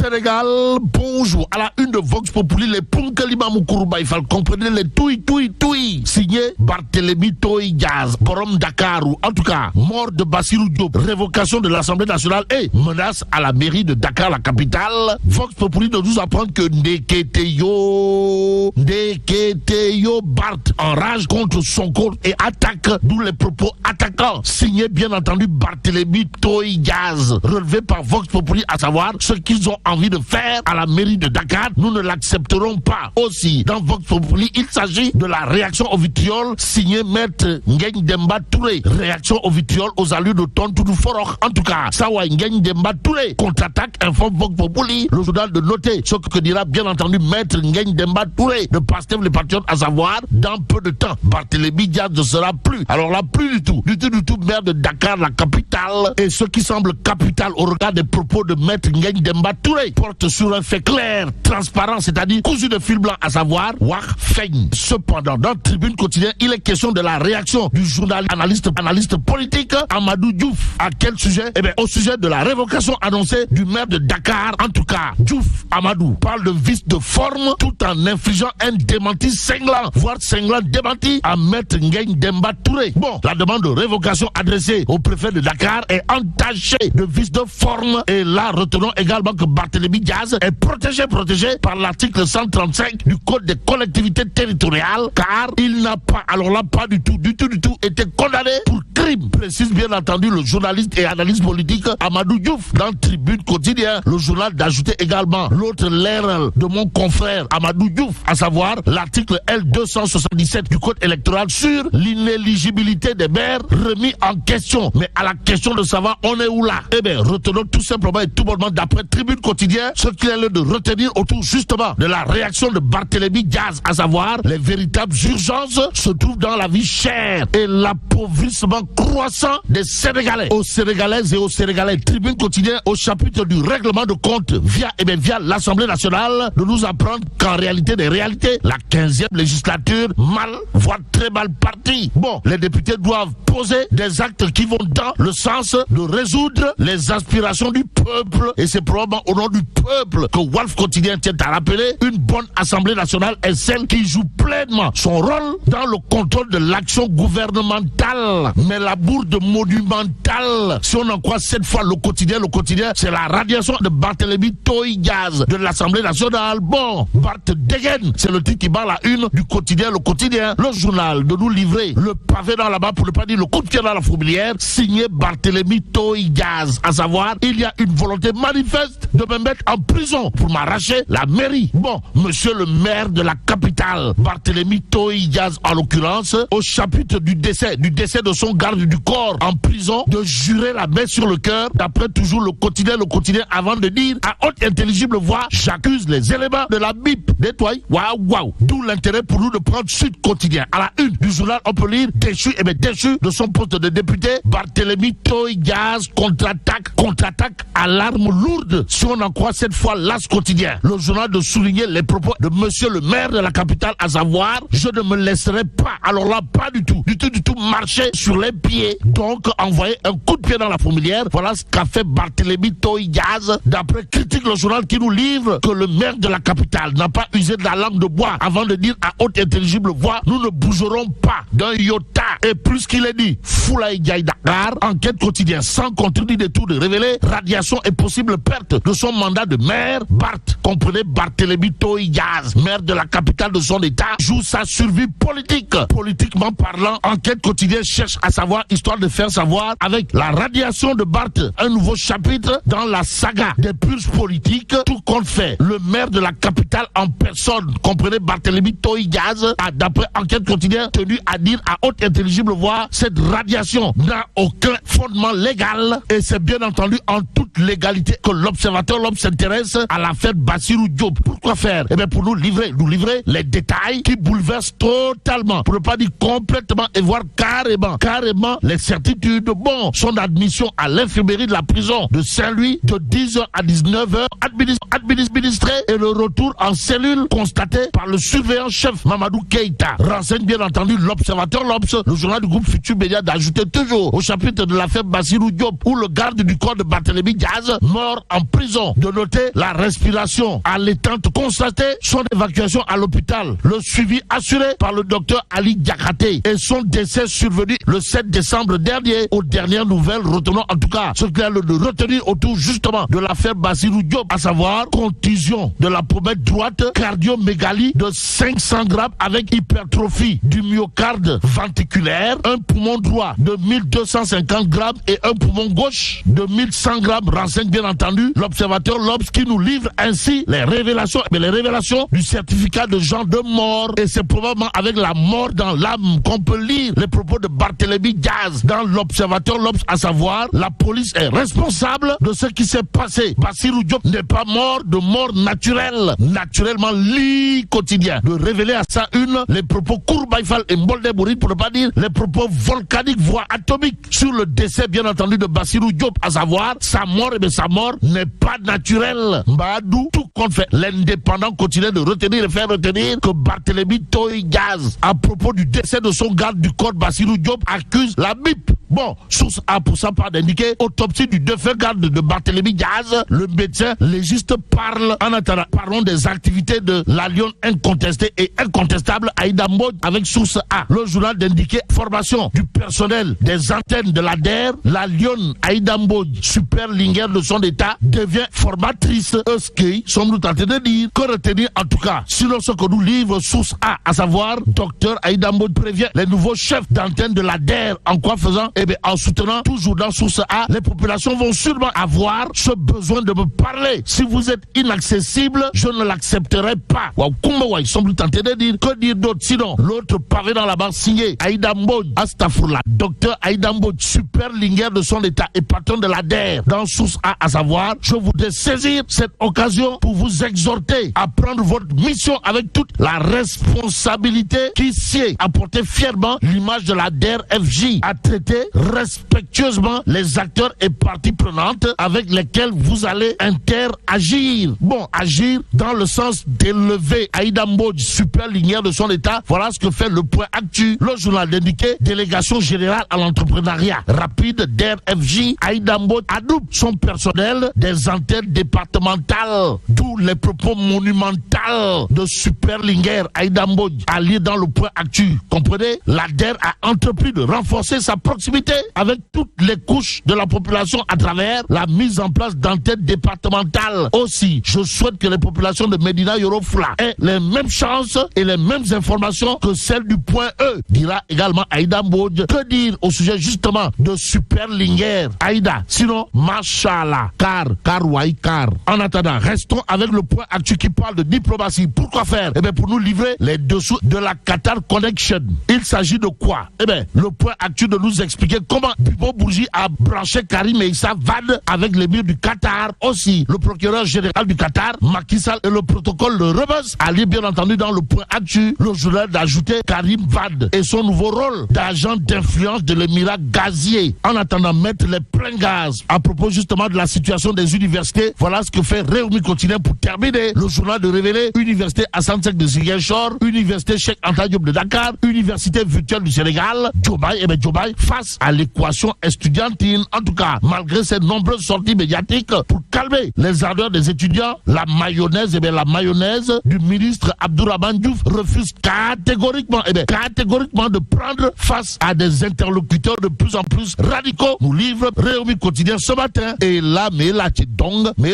Sénégal, bonjour. À la une de Vox Populi, les Punkalima Moukourba, il faut comprendre les touy. Signé Barthélémy Toye Dias, Borom Dakarou. En tout cas, mort de Bassirou Diop, révocation de l'Assemblée nationale et menace à la mairie de Dakar, la capitale. Vox Populi de nous apprendre que Ndeketeyo Bart enrage contre son compte et attaque, d'où les propos attaquants. Signé bien entendu Barthélémy Toye Dias, relevé par Vox Populi, à savoir ce qu'ils ont envie de faire à la mairie de Dakar. Nous ne l'accepterons pas. Aussi, dans Vox Populi, il s'agit de la réaction au vitriol signé Maître Ngagne Demba Touré. Réaction au vitriol aux allures de Tontou du Forok. En tout cas, Sawa Ngagne Demba Touré contre-attaque, informe Vox Populi. Le journal de noter ce que dira bien entendu Maître Ngagne Demba Touré de Pastef les Patriotes, à savoir, dans peu de temps, Barthélémy Dias ne sera plus. Alors là, plus du tout, maire de Dakar, la capitale. Et ce qui semble capital au regard des propos de Maître Ngagne Demba Touré porte sur un fait clair, transparent, c'est-à-dire cousu de fil blanc, à savoir Wach Feigne. Cependant, dans Tribune Quotidienne, il est question de la réaction du journaliste analyste politique Amadou Diouf. À quel sujet? Eh bien, au sujet de la révocation annoncée du maire de Dakar. En tout cas, Diouf Amadou parle de vice de forme tout en infligeant un démenti cinglant, voire cinglant démenti à Maître Ngagne Demba Touré. Bon, la demande de révocation adressée au préfet de Dakar est entachée de vice de forme. Et là, retenons également que Barthélémy Dias est protégé par l'article 135 du Code des collectivités territoriales, car il n'a pas, alors là, pas du tout, été condamné pour crime, précise bien entendu le journaliste et analyste politique Amadou Diouf. Dans Tribune Quotidien, le journal d'ajouter également l'autre l'erreur de mon confrère Amadou Diouf, à savoir l'article L277 du Code électoral sur l'inéligibilité des maires remis en question. Mais à la question de savoir on est où là? Eh bien, retenons tout simplement et tout bonnement d'après Tribune Quotidien ce qu'il est l'heure de retenir autour justement de la réaction de Barthélémy Dias, à savoir les véritables urgences se trouvent dans la vie chère et l'appauvrissement croissant des Sénégalais. Aux Sénégalaises et aux Sénégalais, Tribune Quotidien au chapitre du règlement de compte via l'Assemblée nationale de nous apprendre qu'en réalité des réalités, la 15e législature mal, voire très mal partie. Bon, les députés doivent poser des actes qui vont dans le sens de résoudre les aspirations du peuple, et c'est probablement au nom du peuple que Wolf Quotidien tient à rappeler une bonne Assemblée nationale est celle qui joue pleinement son rôle dans le contrôle de l'action gouvernementale. Mais la bourde monumentale, si on en croit cette fois le quotidien, c'est la radiation de Barthélémy Toye Dias de l'Assemblée nationale. Bon, Bart dégaine, c'est le titre qui bat la une du quotidien, le journal de nous livrer le pavé dans la main, pour ne pas dire le coup de pied dans la fourmilière, signé Barthélémy Toye Dias, à savoir, il y a une volonté manifeste de me mettre en prison pour m'arracher la mairie. Bon, monsieur le maire de la capitale, Barthélémy Toye Dias en l'occurrence, au chapitre du décès de son garde du corps en prison, de jurer la main sur le cœur, d'après toujours le quotidien, avant de dire à haute intelligible voix, j'accuse les éléments de la BIP. Détoile, waouh. D'où l'intérêt pour nous de prendre Sud Quotidien. À la une du journal, on peut lire déchu de son poste de député, Barthélémy Toye Dias contre-attaque à l'arme lourde, si on en croit cette fois l'As Quotidien. Le journal de souligner les propos de monsieur le maire de la capitale, à savoir, je ne me laisserai pas, alors là, pas du tout, marcher sur les pieds. Donc, envoyer un coup de pied dans la fourmilière, voilà ce qu'a fait Barthélémy Toye Dias. D'après Critique, le journal qui nous livre que le maire de la capitale n'a pas usé de la langue de bois avant de dire à haute intelligible voix, nous ne bougerons pas d'un iota. Et plus qu'il est dit, Foulaye Diaye Dakar, enquête quotidienne sans contredit des tours de révéler, radiation et possible perte de son mandat de maire. Comprenez, Barthélémy Toye Dias, maire de la capitale de son état, joue sa survie politique. Politiquement parlant, enquête quotidienne cherche à savoir, histoire de faire savoir, avec la radiation de Barth, un nouveau chapitre dans la saga des purges politiques, tout compte fait. Le maire de la capitale en personne, comprenez, Barthélémy Toye Dias, a d'après enquête quotidienne tenu à dire à haute intelligible voix, cette radiation n'a aucun fondement légal, et c'est bien entendu en toute légalité que l'observateur s'intéresse à l'affaire Bassirou Diop. Pourquoi faire? Eh bien, pour nous livrer les détails qui bouleversent totalement, pour ne pas dire complètement, et voire carrément les certitudes. Bon, son admission à l'infirmerie de la prison de Saint-Louis de 10h à 19h, administré, et le retour en cellule constaté par le surveillant chef Mamadou Keïta. Renseigne bien entendu l'observateur, le journal du groupe Futur Média, d'ajouter toujours au chapitre de la l'affaire Bassirou Diop, où le garde du corps de Barthélémy Diaz, mort en prison. De noter la respiration allaitante constatée, son évacuation à l'hôpital, le suivi assuré par le docteur Ali Diakhaté et son décès survenu le 7 décembre dernier. Aux dernières nouvelles, retenons en tout cas ce qu'il y a de retenir autour justement de l'affaire Bassirou Diop, à savoir contusion de la pommette droite, cardiomégalie de 500 grammes avec hypertrophie du myocarde ventriculaire, un poumon droit de 1250 grammes et un poumon gauche de 1100 grammes, renseigne bien entendu l'observateur L'Obs, qui nous livre ainsi les révélations du certificat de genre de mort. Et c'est probablement avec la mort dans l'âme qu'on peut lire les propos de Barthélémy Diaz dans l'observateur L'Obs, à savoir la police est responsable de ce qui s'est passé. Bassirou Diop n'est pas mort de mort naturelle, naturellement lit quotidien, de révéler à sa une les propos Kourbaïfal et Mbolde Bouride, pour ne pas dire les propos volcaniques voire atomiques sur le décès bien entendu de Bassirou Diop, à savoir sa mort. Et bien sa mort n'est pas naturelle. Mbadou, tout compte fait, l'indépendant continue de retenir et faire retenir que Barthélémy Toye Diaz, à propos du décès de son garde du corps Bassirou Diop, accuse la BIP. Bon, source A pour ça part d'indiquer autopsie du défunt garde de Barthélémy Diaz. Le médecin légiste parle en attendant. Parlons des activités de la lionne incontestée et incontestable Aïda Mbodj avec source A. Le journal d'indiquer formation du personnel des antennes de la DER. La lionne Aïda Mbodj, super lingueur de son état, devient formatrice. Euskei, sommes-nous tentés de dire. Que retenir en tout cas, sinon ce que nous livre source A, à savoir docteur Aïda Mbodj prévient les nouveaux chefs d'antenne de la DER. En quoi faisant? Eh bien, en soutenant toujours dans source A, les populations vont sûrement avoir ce besoin de me parler. Si vous êtes inaccessible, je ne l'accepterai pas. Waouh, Kumbawa, ils sont plus tentés de dire. Que dire d'autre sinon? L'autre pavé dans la barre signé Aïda Mbodj, Astafourla, docteur Aïda Mbodj, super lingueur de son état et patron de la DER. Dans source A, à savoir, je voudrais saisir cette occasion pour vous exhorter à prendre votre mission avec toute la responsabilité qui sied, à porter fièrement l'image de la DER FJ, à traiter respectueusement les acteurs et parties prenantes avec lesquels vous allez interagir. Bon, agir dans le sens d'élever Aïda Mbodj, super lignère de son état. Voilà ce que fait le point actu. Le journal d'indiquer délégation générale à l'entrepreneuriat rapide d'RFJ. Aïda Mbodj adouble son personnel des antennes départementales. D'où les propos monumentaux de super lignère Aïda Mbodj à lire dans le point actu. Comprenez? La DER a entrepris de renforcer sa proximité avec toutes les couches de la population à travers la mise en place d'antennes départementales. Aussi, je souhaite que les populations de Médina Yoro Foulah aient les mêmes chances et les mêmes informations que celles du point E, dira également Aïda Mbodj. Que dire au sujet justement de super lignère Aïda? Sinon, machallah, car. En attendant, restons avec le point actu qui parle de diplomatie. Pourquoi faire? Eh bien, pour nous livrer les dessous de la Qatar Connection. Il s'agit de quoi? Eh bien, le point actu de nous expliquer comment Bibo Bourgi a branché Karim Meïssa Wade avec l'émir du Qatar. Aussi, le procureur général du Qatar, Macky Sall, et le protocole de Rebus. Allez bien entendu dans le point actu, le journal d'ajouter Karim Wade et son nouveau rôle d'agent d'influence de l'émirat gazier. En attendant, mettre les pleins gaz à propos justement de la situation des universités. Voilà ce que fait Réumi Quotidien pour terminer. Le journal de révéler Université Hassan Sek de Ziguinchor, Université Cheikh Anta Diop de Dakar, Université virtuelle du Sénégal. Diomaye, face à l'équation estudiantine. En tout cas, malgré ces nombreuses sorties médiatiques pour calmer les ardeurs des étudiants, la mayonnaise du ministre Abdourahmane Diouf refuse catégoriquement de prendre face à des interlocuteurs de plus en plus radicaux. Nous livre Réumi Quotidien ce matin. Et là, mais là, tu donc, mais